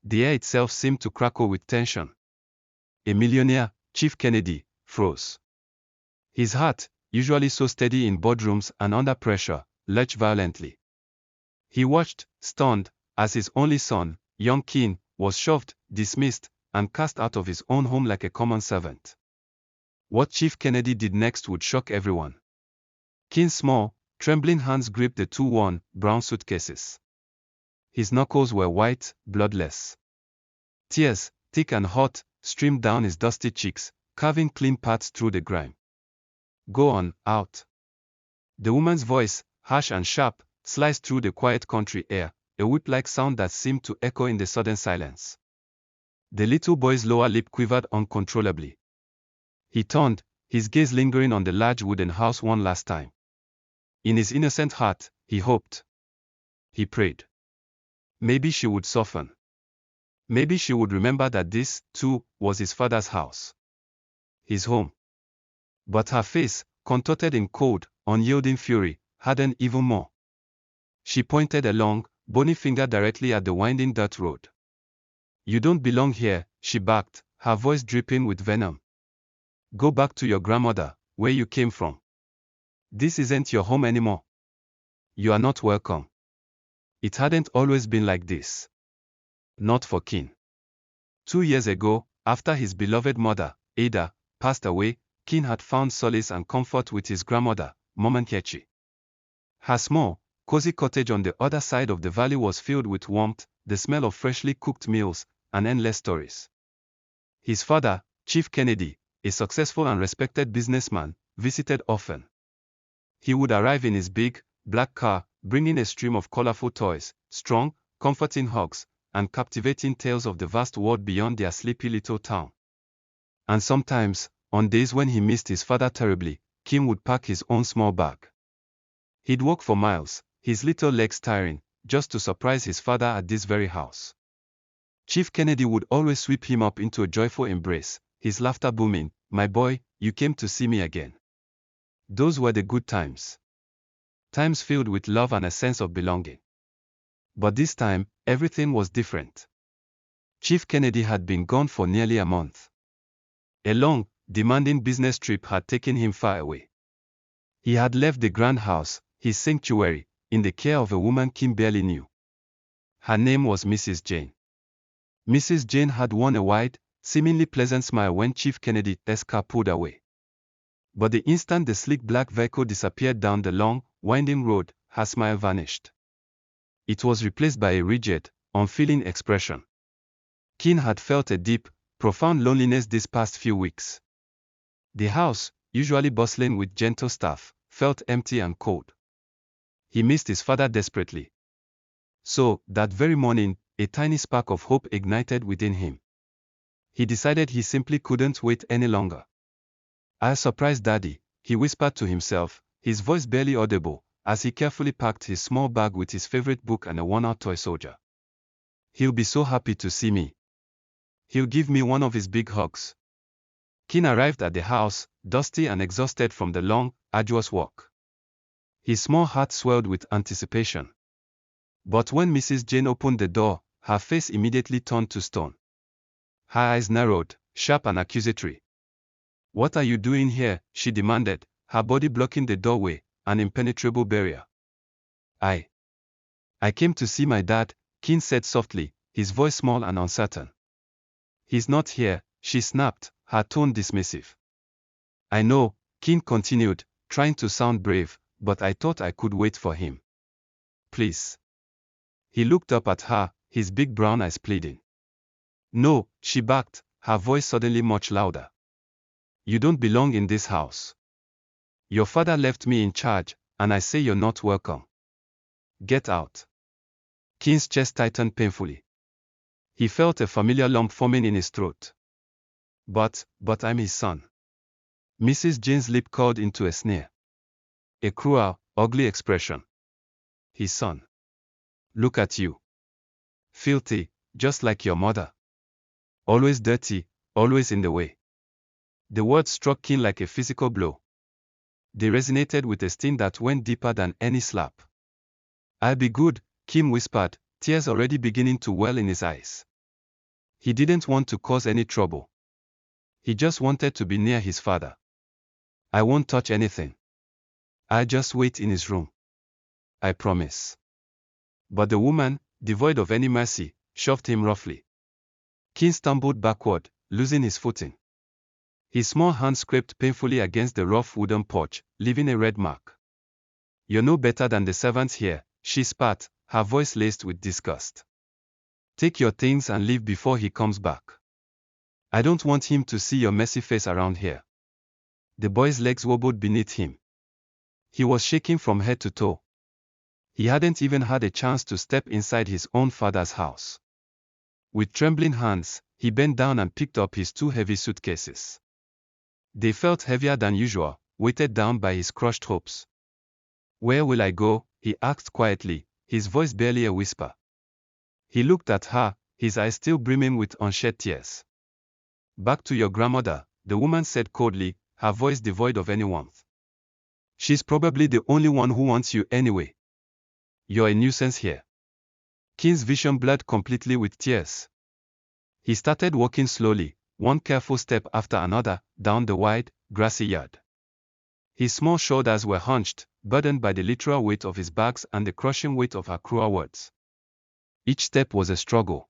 The air itself seemed to crackle with tension. A millionaire, Chief Kennedy, froze. His heart, usually so steady in boardrooms and under pressure, lurched violently. He watched, stunned, as his only son, young Kene, was shoved, dismissed, and cast out of his own home like a common servant. What Chief Kennedy did next would shock everyone. Kene's small, trembling hands gripped the two worn, brown suitcases. His knuckles were white, bloodless. Tears, thick and hot, streamed down his dusty cheeks, carving clean paths through the grime. Go on, out. The woman's voice, harsh and sharp, sliced through the quiet country air, a whip-like sound that seemed to echo in the sudden silence. The little boy's lower lip quivered uncontrollably. He turned, his gaze lingering on the large wooden house one last time. In his innocent heart, he hoped. He prayed. Maybe she would soften. Maybe she would remember that this, too, was his father's house. His home. But her face, contorted in cold, unyielding fury, hardened even more. She pointed a long, bony finger directly at the winding dirt road. You don't belong here, she barked, her voice dripping with venom. Go back to your grandmother, where you came from. This isn't your home anymore. You are not welcome. It hadn't always been like this. Not for Kene. 2 years ago, after his beloved mother, Ada, passed away, Kene had found solace and comfort with his grandmother, Mama Nkechi. Her small, cozy cottage on the other side of the valley was filled with warmth, the smell of freshly cooked meals, and endless stories. His father, Chief Kennedy, a successful and respected businessman, visited often. He would arrive in his big, black car, bringing a stream of colorful toys, strong, comforting hugs, and captivating tales of the vast world beyond their sleepy little town. And sometimes, on days when he missed his father terribly, Kene would pack his own small bag. He'd walk for miles, his little legs tiring, just to surprise his father at this very house. Chief Kennedy would always sweep him up into a joyful embrace, his laughter booming. My boy, you came to see me again. Those were the good times. Times filled with love and a sense of belonging. But this time, everything was different. Chief Kennedy had been gone for nearly a month. A long, demanding business trip had taken him far away. He had left the grand house, his sanctuary, in the care of a woman Kene barely knew. Her name was Mrs. Jane. Mrs. Jane had worn a wide, seemingly pleasant smile when Chief Kennedy's car pulled away. But the instant the sleek black vehicle disappeared down the long, winding road, her smile vanished. It was replaced by a rigid, unfeeling expression. Kene had felt a deep, profound loneliness these past few weeks. The house, usually bustling with gentle staff, felt empty and cold. He missed his father desperately. So, that very morning, a tiny spark of hope ignited within him. He decided he simply couldn't wait any longer. "I'll surprise Daddy," he whispered to himself, his voice barely audible, as he carefully packed his small bag with his favorite book and a worn-out toy soldier. "He'll be so happy to see me. He'll give me one of his big hugs." Kene arrived at the house, dusty and exhausted from the long, arduous walk. His small heart swelled with anticipation. But when Mrs. Jane opened the door, her face immediately turned to stone. Her eyes narrowed, sharp and accusatory. "What are you doing here?" she demanded, her body blocking the doorway, an impenetrable barrier. I came to see my dad," Kene said softly, his voice small and uncertain. "He's not here," she snapped, her tone dismissive. "I know," Kene continued, trying to sound brave, "but I thought I could wait for him. Please." He looked up at her, his big brown eyes pleading. "No," she barked, her voice suddenly much louder. "You don't belong in this house. Your father left me in charge, and I say you're not welcome. Get out." Kene's chest tightened painfully. He felt a familiar lump forming in his throat. But I'm his son." Mrs. Jane's lip curled into a sneer. A cruel, ugly expression. "His son. Look at you. Filthy, just like your mother. Always dirty, always in the way." The words struck Kene like a physical blow. They resonated with a sting that went deeper than any slap. "I'll be good," Kene whispered, tears already beginning to well in his eyes. He didn't want to cause any trouble. He just wanted to be near his father. I won't touch anything. I'll just wait in his room. I promise. But the woman, devoid of any mercy, shoved him roughly. Kene stumbled backward, losing his footing. His small hand scraped painfully against the rough wooden porch, leaving a red mark. You're no better than the servants here, she spat, her voice laced with disgust. Take your things and leave before he comes back. I don't want him to see your messy face around here. The boy's legs wobbled beneath him. He was shaking from head to toe. He hadn't even had a chance to step inside his own father's house. With trembling hands, he bent down and picked up his 2 heavy suitcases. They felt heavier than usual, weighted down by his crushed hopes. Where will I go? He asked quietly, his voice barely a whisper. He looked at her, his eyes still brimming with unshed tears. Back to your grandmother, the woman said coldly, her voice devoid of any warmth. She's probably the only one who wants you anyway. You're a nuisance here. Kene's vision blurred completely with tears. He started walking slowly, one careful step after another, down the wide, grassy yard. His small shoulders were hunched, burdened by the literal weight of his bags and the crushing weight of her cruel words. Each step was a struggle.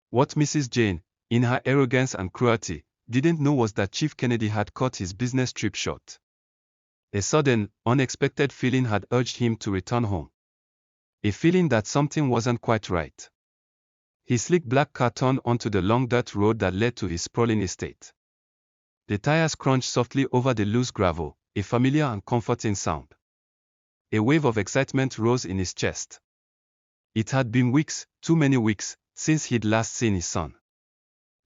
What Mrs. Jane, in her arrogance and cruelty, didn't know was that Chief Kennedy had cut his business trip short. A sudden, unexpected feeling had urged him to return home. A feeling that something wasn't quite right. His sleek black car turned onto the long dirt road that led to his sprawling estate. The tires crunched softly over the loose gravel, a familiar and comforting sound. A wave of excitement rose in his chest. It had been weeks, too many weeks, since he'd last seen his son.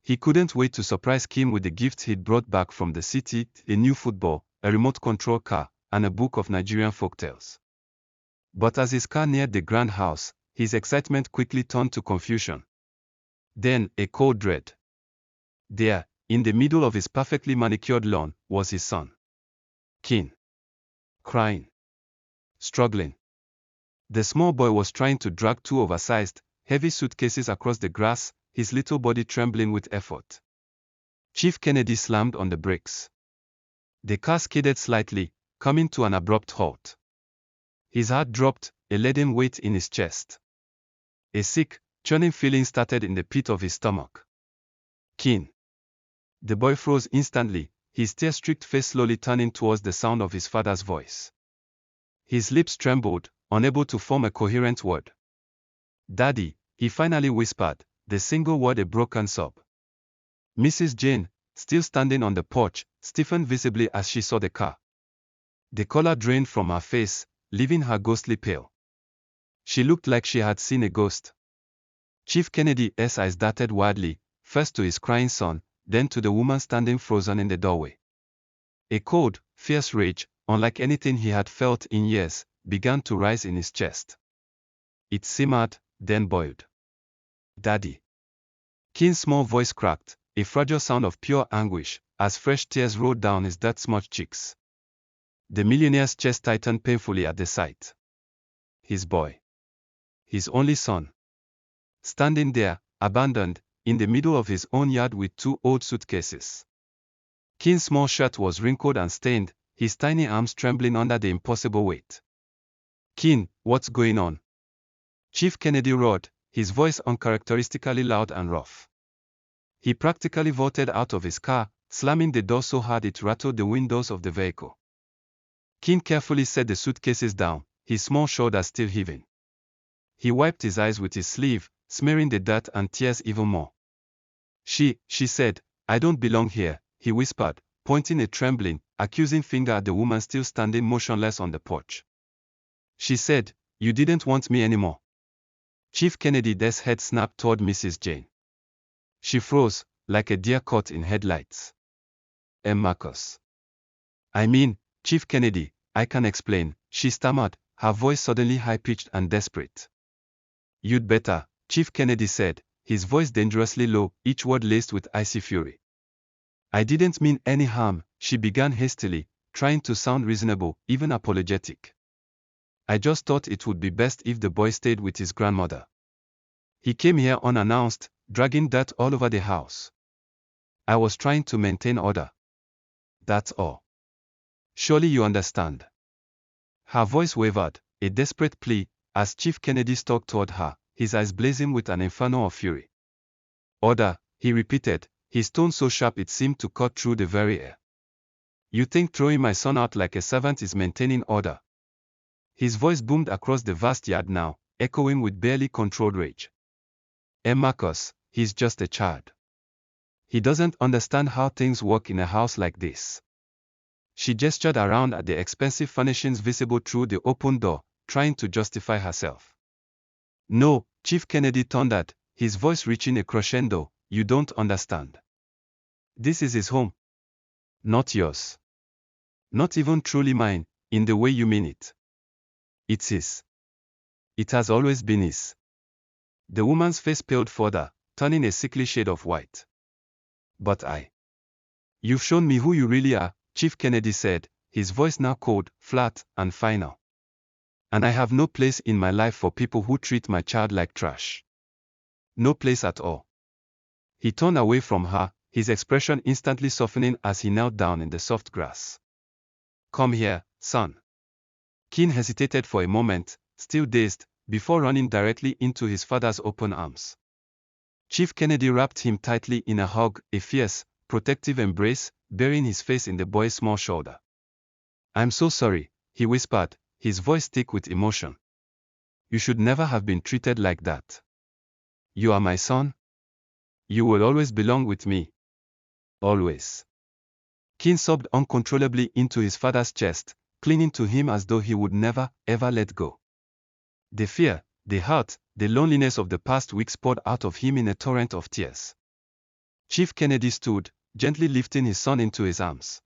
He couldn't wait to surprise Kene with the gifts he'd brought back from the city, a new football, a remote control car, and a book of Nigerian folktales. But as his car neared the grand house, his excitement quickly turned to confusion. Then, a cold dread. There, in the middle of his perfectly manicured lawn, was his son. Kene. Crying. Struggling. The small boy was trying to drag 2 oversized, heavy suitcases across the grass, his little body trembling with effort. Chief Kennedy slammed on the brakes. The car skidded slightly, coming to an abrupt halt. His heart dropped, a leaden weight in his chest. A sick, churning feeling started in the pit of his stomach. Kene. The boy froze instantly, his tear-streaked face slowly turning towards the sound of his father's voice. His lips trembled, unable to form a coherent word. Daddy, he finally whispered, the single word a broken sob. Mrs. Jane, still standing on the porch, stiffened visibly as she saw the car. The color drained from her face, leaving her ghostly pale. She looked like she had seen a ghost. Chief Kennedy's eyes darted wildly, first to his crying son, then to the woman standing frozen in the doorway. A cold, fierce rage, unlike anything he had felt in years, began to rise in his chest. It simmered, then boiled. Daddy. Kene's small voice cracked, a fragile sound of pure anguish, as fresh tears rolled down his dirt-smudged cheeks. The millionaire's chest tightened painfully at the sight. His boy. His only son. Standing there, abandoned, in the middle of his own yard with 2 old suitcases. Kene's small shirt was wrinkled and stained, his tiny arms trembling under the impossible weight. Kene, what's going on? Chief Kennedy roared, his voice uncharacteristically loud and rough. He practically vaulted out of his car, slamming the door so hard it rattled the windows of the vehicle. Kene carefully set the suitcases down, his small shoulders still heaving. He wiped his eyes with his sleeve, smearing the dirt and tears even more. She said, I don't belong here, he whispered, pointing a trembling, accusing finger at the woman still standing motionless on the porch. She said, you didn't want me anymore. Chief Kennedy's head snapped toward Mrs. Jane. She froze, like a deer caught in headlights. Marcus. I mean, Chief Kennedy, I can explain, she stammered, her voice suddenly high-pitched and desperate. You'd better, Chief Kennedy said, his voice dangerously low, each word laced with icy fury. I didn't mean any harm, she began hastily, trying to sound reasonable, even apologetic. I just thought it would be best if the boy stayed with his grandmother. He came here unannounced, dragging dirt all over the house. I was trying to maintain order. That's all. Surely you understand. Her voice wavered, a desperate plea, as Chief Kennedy stalked toward her, his eyes blazing with an inferno of fury. Order, he repeated, his tone so sharp it seemed to cut through the very air. You think throwing my son out like a servant is maintaining order? His voice boomed across the vast yard now, echoing with barely controlled rage. Marcus, he's just a child. He doesn't understand how things work in a house like this. She gestured around at the expensive furnishings visible through the open door, trying to justify herself. No, Chief Kennedy thundered, his voice reaching a crescendo, you don't understand. This is his home. Not yours. Not even truly mine, in the way you mean it. It's his. It has always been his. The woman's face paled further, turning a sickly shade of white. But You've shown me who you really are, Chief Kennedy said, his voice now cold, flat, and final. And I have no place in my life for people who treat my child like trash. No place at all. He turned away from her, his expression instantly softening as he knelt down in the soft grass. Come here, son. Kene hesitated for a moment, still dazed, before running directly into his father's open arms. Chief Kennedy wrapped him tightly in a hug, a fierce, protective embrace, burying his face in the boy's small shoulder. I'm so sorry, he whispered, his voice thick with emotion. You should never have been treated like that. You are my son. You will always belong with me. Always. Kene sobbed uncontrollably into his father's chest, clinging to him as though he would never, ever let go. The fear, the hurt, the loneliness of the past weeks poured out of him in a torrent of tears. Chief Kennedy stood, gently lifting his son into his arms.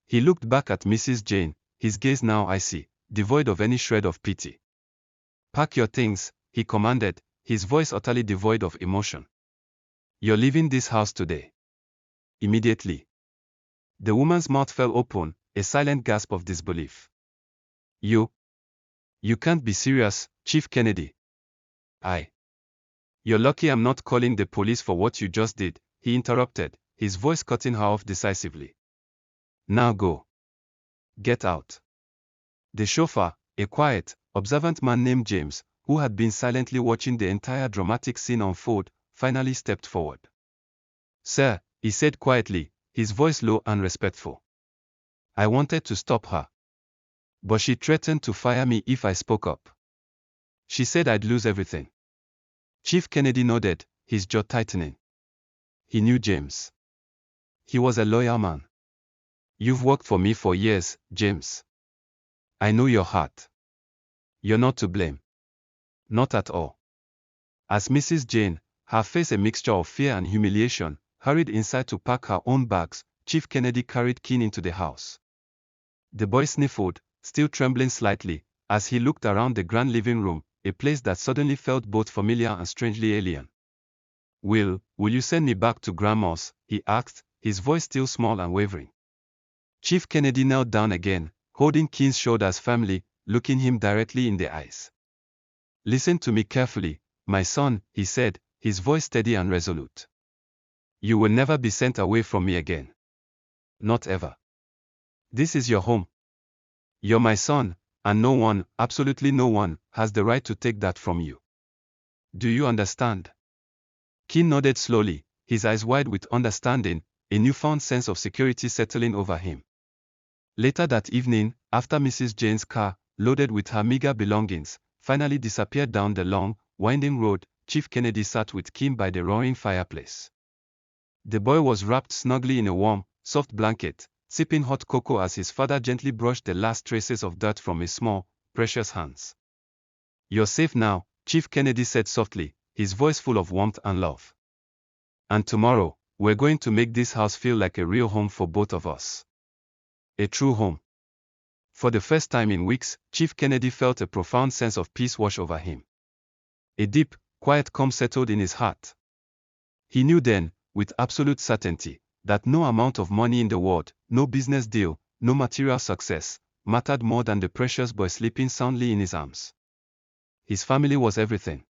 He looked back at Mrs. Jane, his gaze now icy, devoid of any shred of pity. Pack your things, he commanded, his voice utterly devoid of emotion. You're leaving this house today. Immediately. The woman's mouth fell open, a silent gasp of disbelief. You can't be serious, Chief Kennedy. You're lucky I'm not calling the police for what you just did, he interrupted, his voice cutting her off decisively. Now go. Get out. The chauffeur, a quiet, observant man named James, who had been silently watching the entire dramatic scene unfold, finally stepped forward. Sir, he said quietly, his voice low and respectful. I wanted to stop her. But she threatened to fire me if I spoke up. She said I'd lose everything. Chief Kennedy nodded, his jaw tightening. He knew James. He was a loyal man. You've worked for me for years, James. I know your heart. You're not to blame. Not at all. As Mrs. Jane, her face a mixture of fear and humiliation, hurried inside to pack her own bags, Chief Kennedy carried Kene into the house. The boy sniffled, still trembling slightly, as he looked around the grand living room, a place that suddenly felt both familiar and strangely alien. Will you send me back to Grandma's? He asked, his voice still small and wavering. Chief Kennedy knelt down again, holding Kene's shoulders firmly, looking him directly in the eyes. Listen to me carefully, my son, he said, his voice steady and resolute. You will never be sent away from me again. Not ever. This is your home. You're my son, and no one, absolutely no one, has the right to take that from you. Do you understand? Kene nodded slowly, his eyes wide with understanding, a newfound sense of security settling over him. Later that evening, after Mrs. Jane's car, loaded with her meager belongings, finally disappeared down the long, winding road, Chief Kennedy sat with Kene by the roaring fireplace. The boy was wrapped snugly in a warm, soft blanket, sipping hot cocoa as his father gently brushed the last traces of dirt from his small, precious hands. You're safe now, Chief Kennedy said softly, his voice full of warmth and love. And tomorrow, we're going to make this house feel like a real home for both of us. A true home. For the first time in weeks, Chief Kennedy felt a profound sense of peace wash over him. A deep, quiet calm settled in his heart. He knew then, with absolute certainty, that no amount of money in the world, no business deal, no material success, mattered more than the precious boy sleeping soundly in his arms. His family was everything.